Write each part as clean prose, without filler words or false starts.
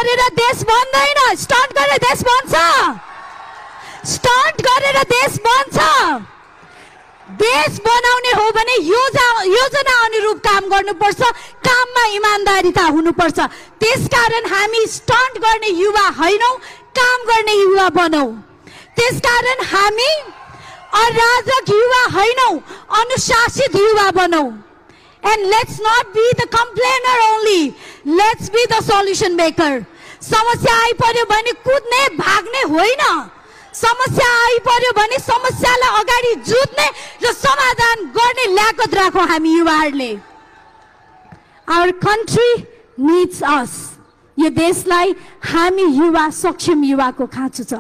गरेर देश बन्दैन, स्टन्ट गरेर देश बन्छ। स्टन्ट गरेर देश बन्छ। देश बनाउने हो भने योजना अनुरूप काम गर्नुपर्छ, काममा इमानदारीता हुनुपर्छ। त्यसकारण हामी स्टन्ट गर्ने युवा होइनौं, काम गर्ने युवा बनौं। त्यसकारण हामी अराजक युवा होइनौं, अनुशासित युवा बनौं। And let's not be the complainer only. Let's be the solution maker. समस्या आइपर्यो भने कुद्ने भाग्ने होइन, समस्या आइपर्यो भने समस्यालाई अगाडि जुझ्ने र समाधान गर्ने ल्याकत राखौं हामी युवाहरूले। Our country needs us. यो देशलाई हामी युवा सक्षम युवाको खाँचो छ,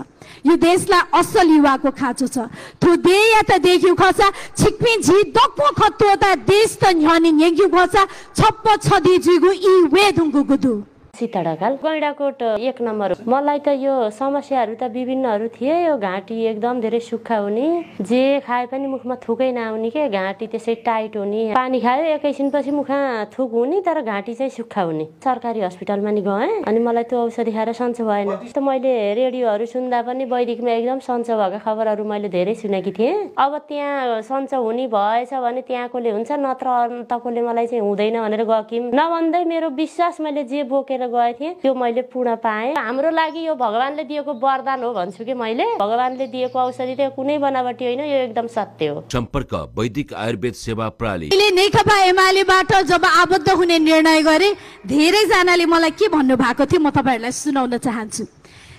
यो देशलाई असल युवाको खाँचो छ। थोदे या त देखियो खसा छिक्पि झि दक्पो खत्तोता देश त न्यानि नेग्यु खसा छप्प छदि जुगु इ वेदुंगु गुदु। सीता ढकाल गैंडाकोट 1 नम्बर। मलाई त यो समस्याहरू त विभिन्नहरू थिए। यो घाँटी एकदम धेरै सुक्खा हुने, जे खाए पनि मुखमा थुकै नआउने के, घाँटी त्यसै टाइट हुने, पानी खायो एकैछिनपछि मुखमा थुक हुने तर घाँटी चाहिँ सुक्खा हुने। सरकारी हस्पिटलमा नि गएँ अनि मलाई त्यो औषधि खाएर सन्चो भएन। त मैले रेडियोहरू सुन्दा पनि वैदिकमा एकदम सन्चो भएको खबरहरू मैले धेरै सुनेकी थिएँ। अब त्यहाँ सन्चो हुने भएछ भने त्यहाँकोले हुन्छ, नत्र तकोले मलाई चाहिँ हुँदैन भनेर गकिम नभन्दै मेरो विश्वास मैले जे बोकेर गए थिएँ त्यो मैले पूर्ण पाएँ। हाम्रो लागि यो भगवानले दिएको वरदान हो भन्छु कि मैले। भगवानले दिएको औषधि त कुनै बनावटी होइन, यो एकदम सत्य हो। सम्पर्क वैदिक आयुर्वेद सेवा प्रणाली। मैले नेकपा एमालेबाट जब आबद्ध हुने निर्णय गरे, धेरै जनाले मलाई के भन्नु भएको थियो म तपाईहरुलाई सुनाउन चाहन्छु।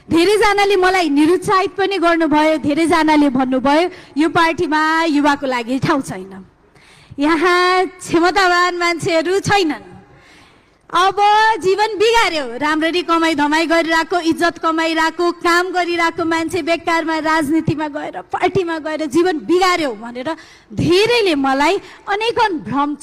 धेरै जनाले मलाई निरुत्साहित पनि गर्नुभयो, धेरै जनाले भन्नुभयो यो पार्टीमा युवाको लागि ठाउँ छैन, यहाँ क्षमतावान मान्छेहरू छैनन्। अब जीवन बिगार्यो, राम्ररी कमाई धमाई गरिरहेको, इज्जत कमाइरहेको, काम गरिरहेको मान्छे बेकारमा राजनीतिमा गएर पार्टीमा गएर जीवन बिगार्यो भनेर धेरैले मलाई अनेकन भ्रम